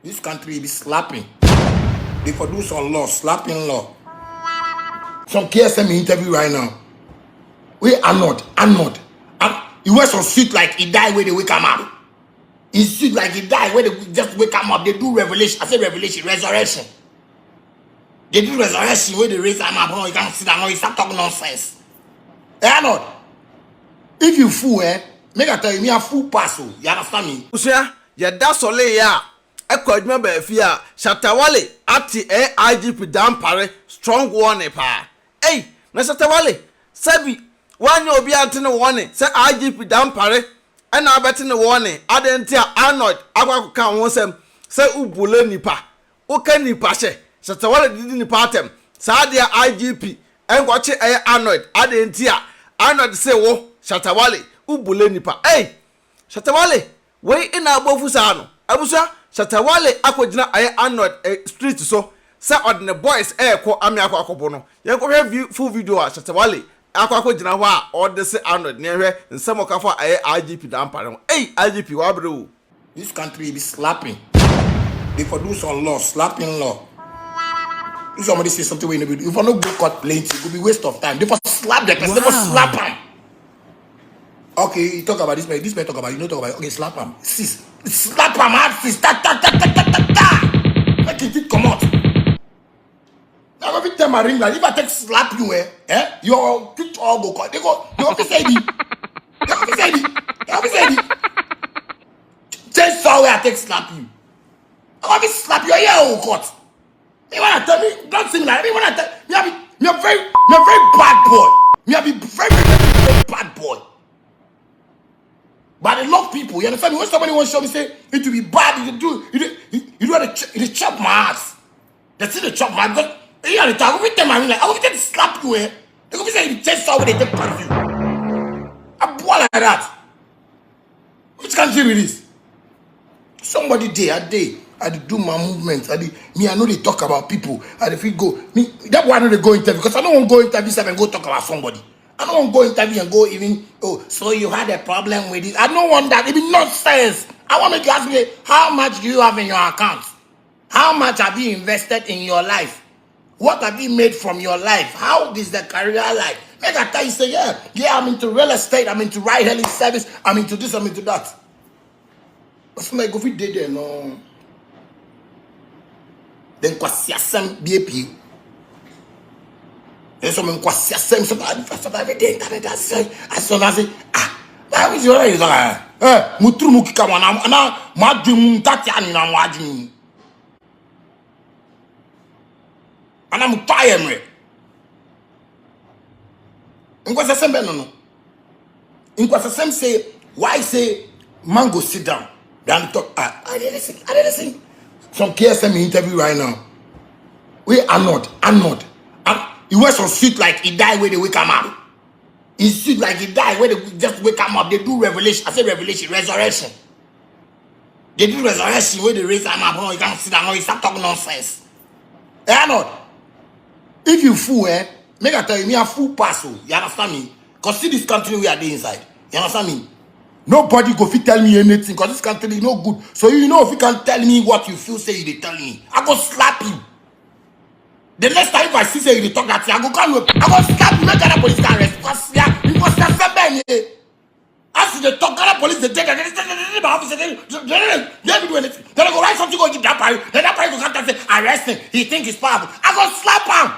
This country be slapping. They produce some law, slapping law. Some KSM interview right now. We are not. He wears some suit like he died where they wake him up. He suit like he died where they just wake him up. They do revelation. I say revelation, resurrection. They do resurrection where they raise him up. No, you can't sit down. No, you start talking nonsense. Eh, not. If you fool, make I tell you, me a fool pass. You understand me? Usia, ya da sole ya. Ekwadwuma ba afia Shatta Wale ati IGP Dampare strong warning pa. Hey, na Shatta Wale, sabi wanya obi ante ne warning. Say IGP Dampare na abete ne warning. Adentia Arnold akwakoka ho sem. Say ubule nipa. Oka nipa hye. Shatta Wale didi nipa atem. Sa dia IGP enkwache Arnold adentia Arnold say wo Shatta Wale ubule nipa. Hey, Shatta Wale, we ina abofu sa no. Abusa Shatta Wale akogina Arnold street so say ordinary boys ko ame akwakobo no. Ye ko hwe full video a Shatta Wale akogina ho a order say Arnold ne hwe nsem okafo IGP Dampare. Hey, IGP wa bre. This country be slapping. They produce some law, slapping law. If somebody say something we no be, if I no go court plenty, it could be waste of time. They for slap the person, they for slap him. Okay, you talk about this man talk about, you know talk about, okay, slap him. Sis, slap him hard, sis, ta. Make it come out. Now every time I ring like, if I take slap you, your teeth all go court. They go say it. Just saw where I take slap you. I want to slap your ear, oh God. You wanna tell me? Don't sing like me. Wanna tell me? You're very bad boy. You're very bad boy. But I love people. You understand me? When somebody wants to show me say it to be bad, you do the chop my ass. That's it, the chop my ass. Because you know the time every time I mean like I will just slap you. They go say you just saw where they take part of you. A boy like that. Which country it is? Somebody day I do my movements. I know they talk about people. If we go, that's why I know they go interview. Because I don't want to go interview and go talk about somebody. I don't want to go interview and go even, so you had a problem with it. I don't want that. It be nonsense. I want to ask me, how much do you have in your account? How much have you invested in your life? What have you made from your life? How is the career like? Make I tell you, say, yeah, I'm into real estate. I'm into ride-hailing service. I'm into this, I'm into that. But somebody go fit there, no. Then kwasiasem BAP. Then someone kwasiasem somebody every day internet I say that is your is mutru mukika wana na madum tati ani na mwadum ana mutaye mre nkwasiasem be no nkwasiasem say why say man go sit down then talk I didn't see some KSM interview right now. We are not. He wears some suit like he died where they wake him up. He suit like he died where they just wake him up. They do revelation. I say revelation, resurrection. They do resurrection where they raise him up. No, you can't sit down. No, you start talking nonsense. They are not. If you fool, make I tell you, me a fool pass. You understand me? Because see this country we are there inside. You understand me? Nobody go fit tell me anything because this country is no good. So you know if you can tell me what you feel, say you tell me. I go slap you. The next time if I see say you talk that thing, I go call you. I go slap you. Make the police can arrest. Because that's the man. As the talk, the police they take my office. They do anything. Then I go write something go give that party. Then that party go come and say arrest him. He think he's powerful. I go slap him.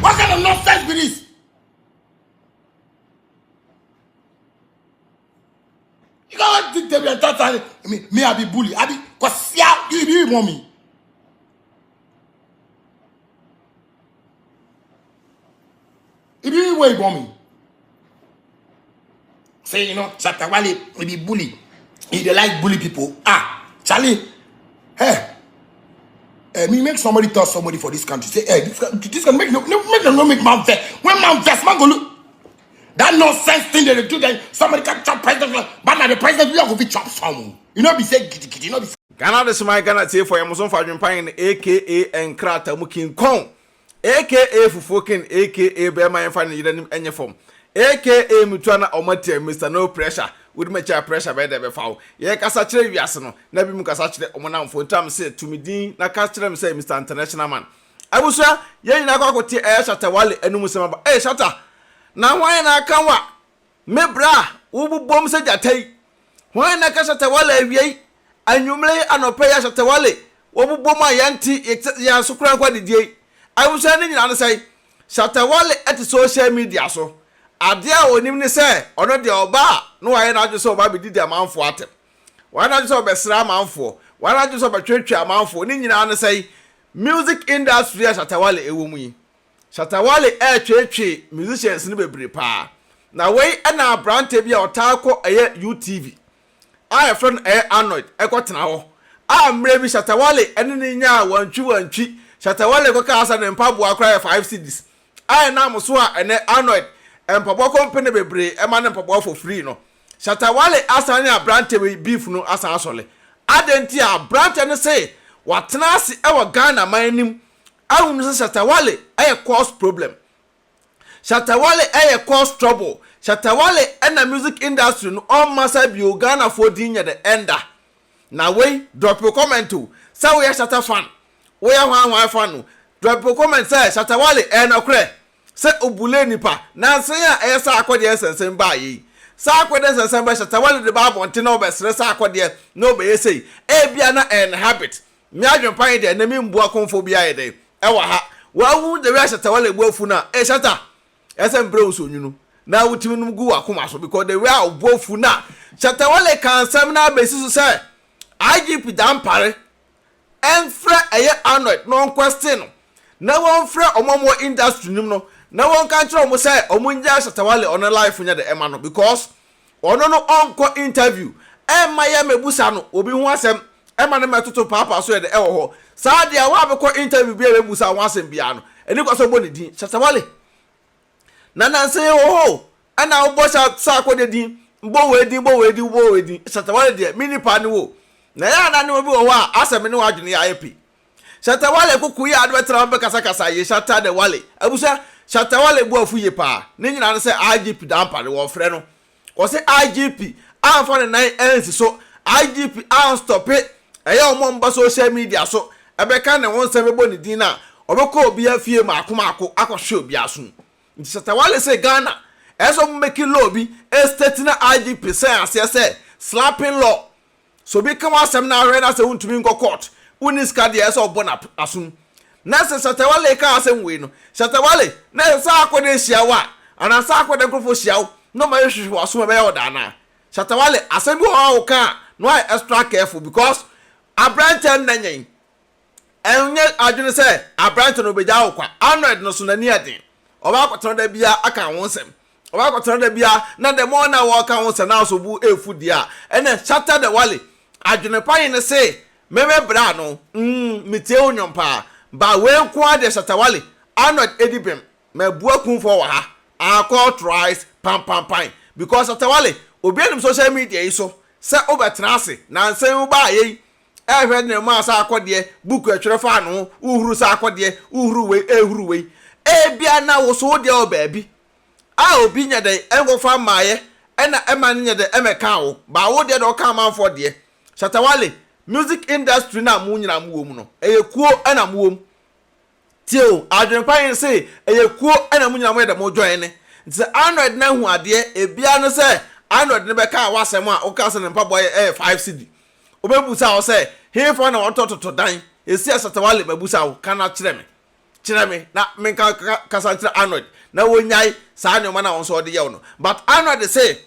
What kind of nonsense be this? You can't tell me and talk me I be bully. I be cause you be mommy. If you way mommy. Say you know Shatta Wale he be bully. He dey like bully people. Charlie. Me make somebody tell somebody for this country. Say this can make them no make man vex. When man vex, man go look. That nonsense thing they do, then somebody can chop president, but now the president we are going to chop some. You know, be say giddy, you know, be Ghana this my Ghana say for Amazon for AdwenepaheneTv aka angr tamukin kon aka fufokin aka be my fan yidanim enye form aka mutuana omate Mr. No Pressure would make a pressure by the foul. Ye kasa chere wiase no na bi mu kasa chere omonamfo ntam say tumidin na kasa chere me say Mr. International Man. Abusua ye nyina kwakote Shatta Wale enum sem ba Shatta na hwan na aka wa mebra wo bobom se jatai hwan na ka Shatta Wale awiei anwumle anope ya Shatta Wale wo bobom ayanti ya sokran kwa didie abusua ni nyina no say Shatta Wale at social media so ade a onim ni say ono de oba no wa ye na adwo so oba be didi amanfo atem wa na adwo so obesra amanfo wa na adwo so obetwetwe amanfo ni nyina no say music industry Shatta Wale ewomu yi Shatta Wale twetwe musicians ni bebre pa na wey na brante bia otako UTV I friend Arnold ekotena ho mre bi Shatta Wale ene ni nya wantwi Shatta Wale ko ka asa ne mpaboa akra 5 cedis na moso a ene Arnold mpaboa company bebre ma ne mpaboa for free no Shatta Wale asa ne brante we beef no asa asole adenti a brante ne say watena ase ewo Ghana manim ahunu Shatta Wale cause problem Shatta Wale cause trouble Shatta Wale na music industry no on masa bi Ghana for dinya the ender na we drop your comment to say we Shatta fan we hwan fan no drop your comment say Shatta Wale no kre say obule nipa na say a sa akode sensen ba yi sa akode sensen ba Shatta Wale de ba bonte na obesre sa akode no be say bia na habit me adwenpan de na me mbu akonfo bia ye de wa ha wa hu de we Shatta Wale buafu na Shatta ese mbre osonyunu na wutimi num gu akoma so because the way obuafu na Shatta Wale kan sam na besisu say IGP Dampare enfre Arnold no question na won frɛ omomo industry nim no na won kan kire omo say omunja Shatta Wale on life nya de ema no because ono no onko interview ema ya mebusa no obi hu asɛm ema ne metoto papa so de ɛwɔ ho saa de a wa bekɔ interview bia mebusa ho asɛm bia no eni kwaso bo ne din Shatta Wale na nanse ho ana obo sa akode din mbo we din Shatta Wale de mini pa ne wo na ya na ne obi wo a asɛm ne wadwene ya epi Shatta Wale kuku ya adwetra mbe kasa ye Shatta de Wale abusa Shatta Wale buafu ye pa ne nyina ne se IGP Dampare wo frɛ no wo se IGP anfa ne nan ensi so IGP an stop it omo mba social media so ebeka ne won se bebo ne din na obekɔ obi afie maako akɔhwe obi aso Shatta Wale say Ghana eso making law bi state na IGP say ase slapping law so bi come asem na re na say untumi nko court uniska de eso obona asun na say Shatta Wale ka asem we no Shatta Wale na say akode hia wa ana say akode nkofo hia no ma yehwehwe aso be yoda na Shatta Wale asem bi o ka no extra careful because abranten na nyen enye adwene say abranten no beja okwa Arnold no so na ni adin oba kwotoro da bia aka wonsem oba kwotoro da bia na the more na wo aka wonsem na so bu efu dia ene Shatta de Wale AdwenepaheneTv say meme bra no mitie onyompa ba we nko ade Shatta Wale Arnold edibem me buakun for wa ha akọ tries pam because Shatta Wale obi anim social media yi so se obetena ase na nsen ba ye ehwe ne ma sa akode book atwere fa no uhuru sa akode uhuru we bia na wo so de o baabi obi nya de engofa maaye na ema nya de emeka wo ba wo de do ka manfo de Shatta Wale music industry na mu nyina mu wo mu no kuo na mu wo mu tio AdwenepaheneTv say kuo na mu nyina mu de mo join ne nti Arnold na hu ade bia no say Arnold ne be ka wasem a o ka se ne mpaboy 5 cd obebusa wo say he for na otototo dan esi Shatta Wale bebusa wo kana kire me na menka kasantre Arnold na wonyai saa ne na won so de yew no but Arnold say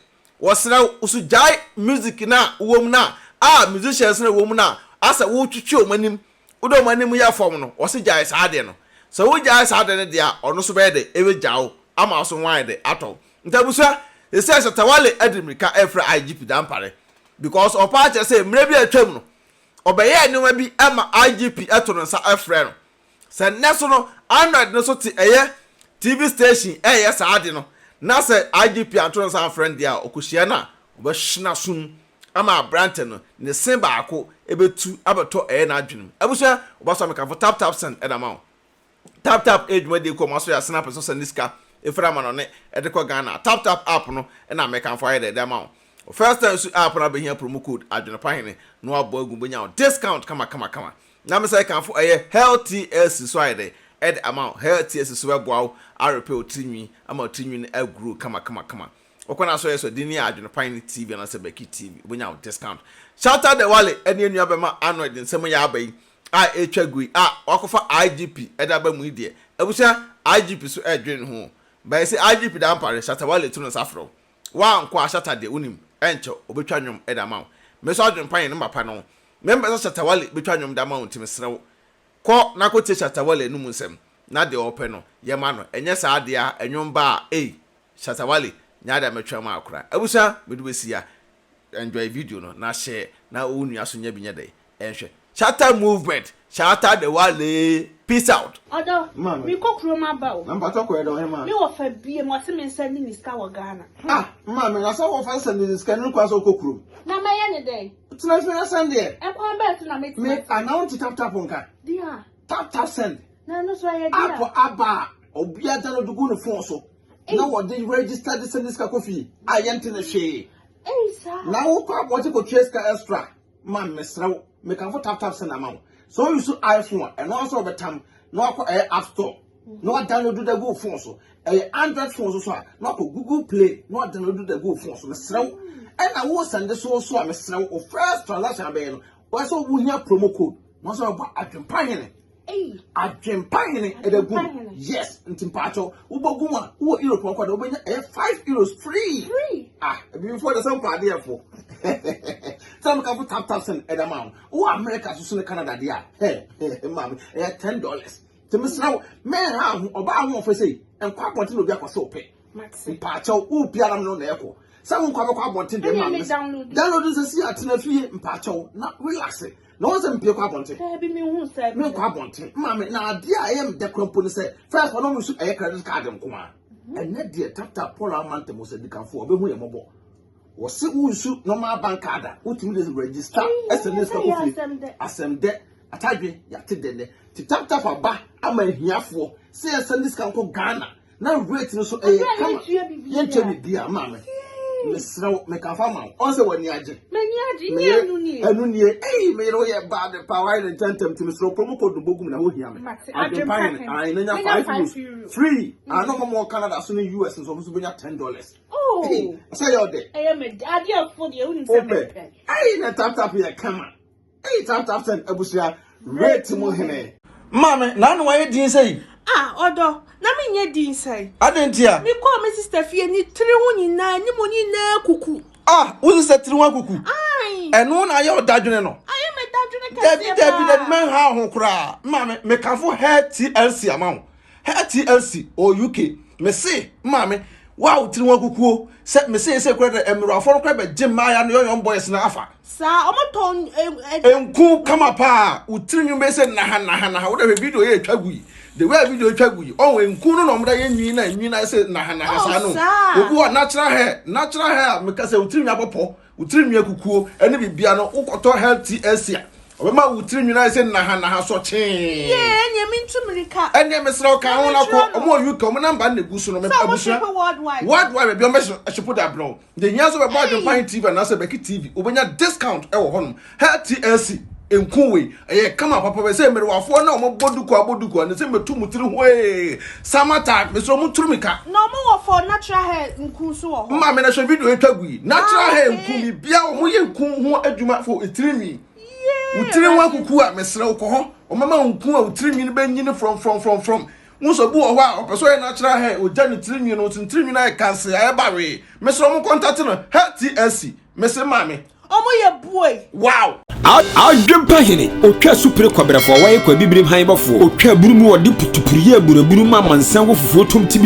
wasna usu jai music na wom na musicians na wom na asa wo twitwe omanim udo omanim ya form no wose jai saa de no so wo jai saa de ne de a ono so be de ewe jawo ama so wan de ato ntabusa esi Shatta Wale adimrika efra IGP Dampare because opa che say mre bi atwam no obeye anuma bi ama IGP eto no sa efra no se neso no Arnold no so ti TV station saade no na se IGP antron san friend dia okohia na obehna sum ama brante no ne sen baako ebetu abeto na adwene abusa obaso meka for tap send edama tap edwuma de ko maso ya snap so send niska efra ma no ne edekọ Ghana tap app no na meka for edama First time so app na be here promo code AdwenepaheneTv no abo agu benya discount kama. Na me say kan fo healthy else so ide ed amount healthy else so ebo a repair otinwi ama otinwi na agro kama. Okona so yeso dini AdwenepaheneTv na se BeckyTv benya discount. Shatta Wale eni enu abema Android nsem ya abai a etwagui a wakofa IGP edaba mu ide abusia IGP so edwen ho ba say IGP Dampare Shatta Wale tu no safro wa nko a Shatta de unim encho obetwa nwom edama me so AdwenepaheneTv no mapa no member Shatta Wale betwa nwom dama untimi serew ko na ko te Shatta Wale no mu nsem na de ope no ye ma no enye sa ade a enwom ba Shatta Wale nyaada metwa ma akura abusia meduwesi ya enjoy video no na share na onu aso nya binya dey enhwe Shatta movement Shatta Wale peace out odo mi kokro ma ba o na mpato ko edo he ma mi wo fa bie mo se me send ni ska wo Ghana ma me na so wo fa send ni ska ni kwa so kokro na ma ye ne dey tina fi na send there e kwa bet na me me announce tap nka dia tap send na no so ye dia apo aba obia da no dugu ne phone so na wo dey register the send ska kofi ayente na hwe sir na wo kwa bo ko trace extra man mesrew me kan for tap send amount so you so iPhone and also betam no akọ App Store no download the go phone so Android phone so no akọ Google Play no download the go phone so mesrew and na wo send so mesrew o first transaction be no wo so wo hia promo code no so ba Adwenepahene Adwenepahene edagu yes ntimpacho wo bogu ma wo Europe kwada wo benya €5 free before the some party for some can tap send amount wo America so Canada dia mama $10 to miss now man ha oba ho for say enkwa bonte no bi akoso pe mpacho wo biara no na eko some kwa bonte de mama download this see atena fie mpacho na relax no one say mpie kwa bonte bi me hu say me kwa bonte mama na dia ayem de krompo ni say first one no so credit card nkoma ene dia tap Paul amante mo se dikanfo obehu ye mobo wo se unsu normal bank card utimi dey register SMS ka kofi asem de atadwe ya tedene ti tap aba ama hiafo se SMS ka ko Ghana na rate no so kama ye twa bibia mama mesraw me ka fa ma on se wani age ni anu ni me ro ye bad power and tentem ti mesraw promo code bogum na ho hia me Adwenepahene ai na nya €5 free ano mo Canada so ni US so so benya $10 say your day me ade afo de uni se me ai na tap ya kama tap send abusia rate mo hene mama na no waye din say odo na me nye din say adentia mi call me sister fie ni tiri hu nyina ni mo nyina kuku wo sister tiri hu kuku eno na ye odadwene no aye me dadwene ka se David man ha ho kura mama me kafo TLC amount TLC or UK me say mama wow tiri hu kuku se me say kura emiro aforo kura be jimma ya no young boys na afa sa omoton enku kama pa utiri nyumbe se na ha wo da video ye twagui the way video twagui on enku no no mda ye nwina se na ha sa no obu wa natural hair me ka se utiri nya popo utiri nwa kukuo ene bibia no ukoto healthy asia obema utiri nwina se na ha so chen enye mintumirika enye mesra ka ho na ko omo UK omo namba na gu so no me abusua worldwide be o me shipo da blow the nyazo be BeckyTv na se BeckyTv obenya discount e wo honom healthy asia enkuwe kama papa be say mere wafo na omo boduko na say metu mutiri ho samata me so muturumika no mo wo for natural hair nku so wo ma me na show video etwagui natural hair nku mi bia omo ye nku ho adwuma fo etirimi utiri nwa kuku a mesere wo ho omama nku a utirimi ne banyini from unso bu o wa opeso ye natural hair o jani tirimi no tirimi na cancer ya bawe mesere mo contact no TLC mesere mame omo ye boy wow Adwenepahene otwa supire kwabrafo waye kwa bibrim han bafo otwa burumu wode putupuriye buraburu ma mansan wo fufuo tom tibi